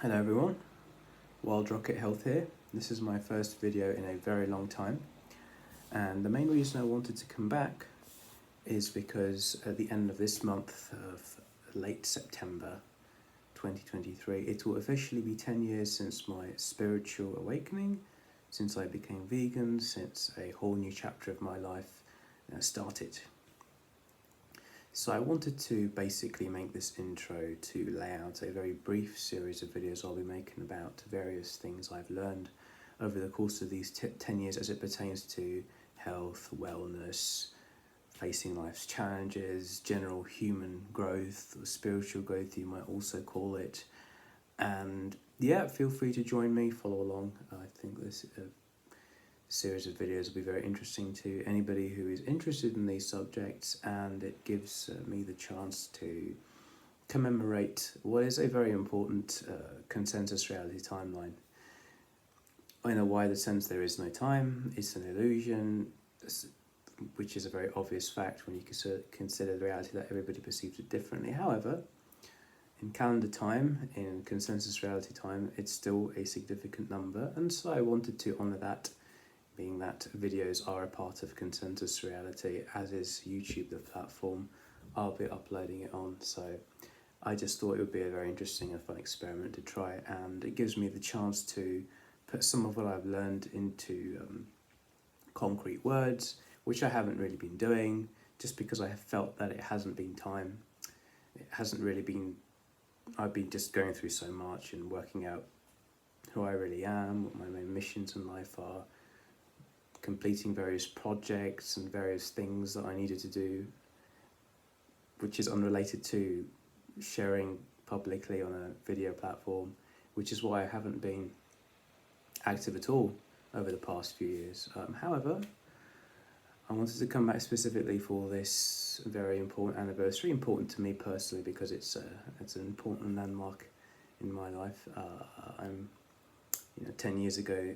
Hello everyone, Wild Rocket Health here. This is my first video in a very long time, and the main reason I wanted to come back is because at the end of this month of late September 2023, it will officially be 10 years since my spiritual awakening, since I became vegan, since a whole new chapter of my life started. So I wanted to basically make this intro to lay out a very brief series of videos I'll be making about various things I've learned over the course of these 10 years as it pertains to health, wellness, facing life's challenges, general human growth, or spiritual growth you might also call it. And yeah, feel free to join me, follow along. I think this series of videos will be very interesting to anybody who is interested in these subjects, and it gives me the chance to commemorate what is a very important consensus reality timeline. In a wider sense, there is no time, it's an illusion, which is a very obvious fact when you consider the reality that everybody perceives it differently. However, in calendar time, in consensus reality time, it's still a significant number, and so I wanted to honour that, being that videos are a part of consensus reality, as is YouTube, the platform I'll be uploading it on. So I just thought it would be a very interesting and fun experiment to try, and it gives me the chance to put some of what I've learned into concrete words, which I haven't really been doing, just because I have felt that it hasn't been time. It hasn't really been, I've been just going through so much and working out who I really am, what my main missions in life are, completing various projects and various things that I needed to do, which is unrelated to sharing publicly on a video platform, which is why I haven't been active at all over the past few years. However, I wanted to come back specifically for this very important anniversary, important to me personally because it's an important landmark in my life. I'm 10 years ago,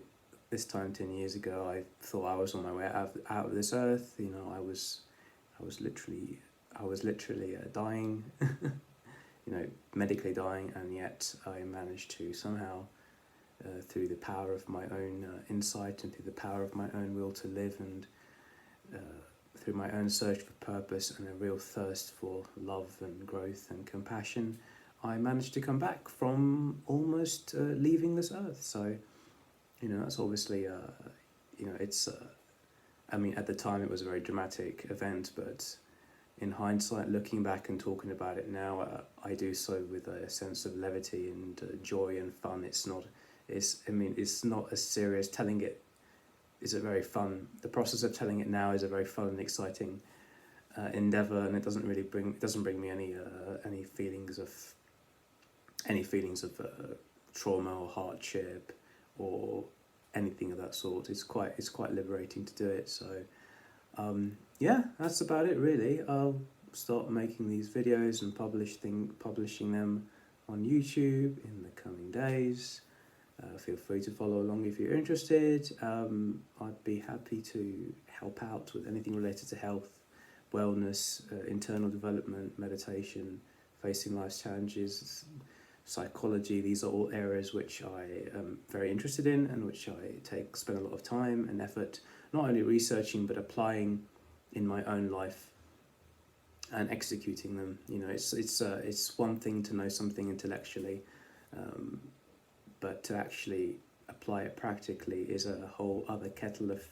this time 10 years ago, I thought I was on my way out of this earth. I was literally dying, medically dying, and yet I managed to somehow, through the power of my own insight and through the power of my own will to live, and through my own search for purpose and a real thirst for love and growth and compassion, I managed to come back from almost leaving this earth. So that's obviously, it's, at the time it was a very dramatic event, but in hindsight, looking back and talking about it now, I do so with a sense of levity and joy and fun. It's not as serious. Telling it is a very fun, the process of telling it now is a very fun and exciting endeavor, and it doesn't bring me any feelings of trauma or hardship or anything of that sort. It's quite liberating to do it. So that's about it really. I'll start making these videos and publishing them on YouTube in the coming days. Feel free to follow along if you're interested. I'd be happy to help out with anything related to health, wellness, internal development, meditation, facing life's challenges, psychology. These are all areas which I am very interested in and which I spend a lot of time and effort not only researching but applying in my own life and executing them. It's one thing to know something intellectually, but to actually apply it practically is a whole other kettle of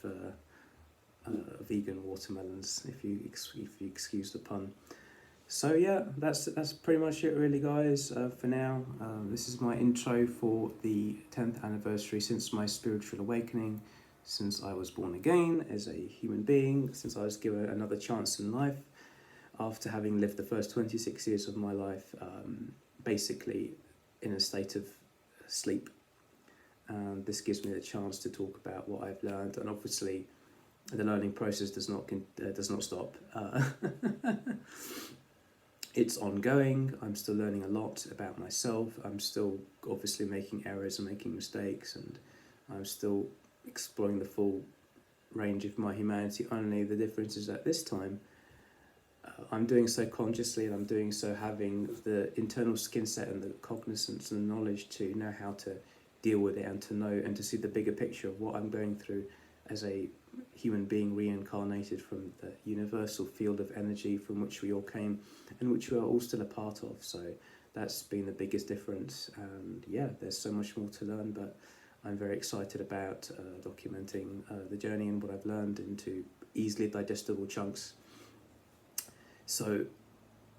vegan watermelons, if you excuse the pun. So yeah, that's pretty much it really, guys, for now. This is my intro for the 10th anniversary since my spiritual awakening, since I was born again as a human being, since I was given another chance in life after having lived the first 26 years of my life basically in a state of sleep. And this gives me the chance to talk about what I've learned, and obviously the learning process does not stop. It's ongoing. I'm still learning a lot about myself. I'm still obviously making errors and making mistakes, and I'm still exploring the full range of my humanity. Only the difference is that this time I'm doing so consciously, and I'm doing so having the internal skin set and the cognizance and the knowledge to know how to deal with it, and to know and to see the bigger picture of what I'm going through as a human being reincarnated from the universal field of energy from which we all came and which we are all still a part of. So that's been the biggest difference, and yeah, there's so much more to learn, but I'm very excited about documenting the journey and what I've learned into easily digestible chunks. So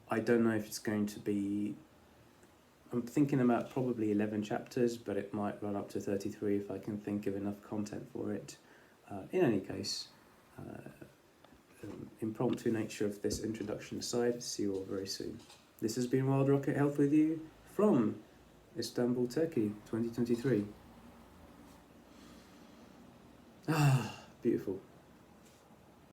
I don't know if it's going to be, I'm thinking about probably 11 chapters, but it might run up to 33 if I can think of enough content for it. In any case, impromptu nature of this introduction aside, see you all very soon. This has been Wild Rocket Health with you from Istanbul, Turkey, 2023. Ah, beautiful.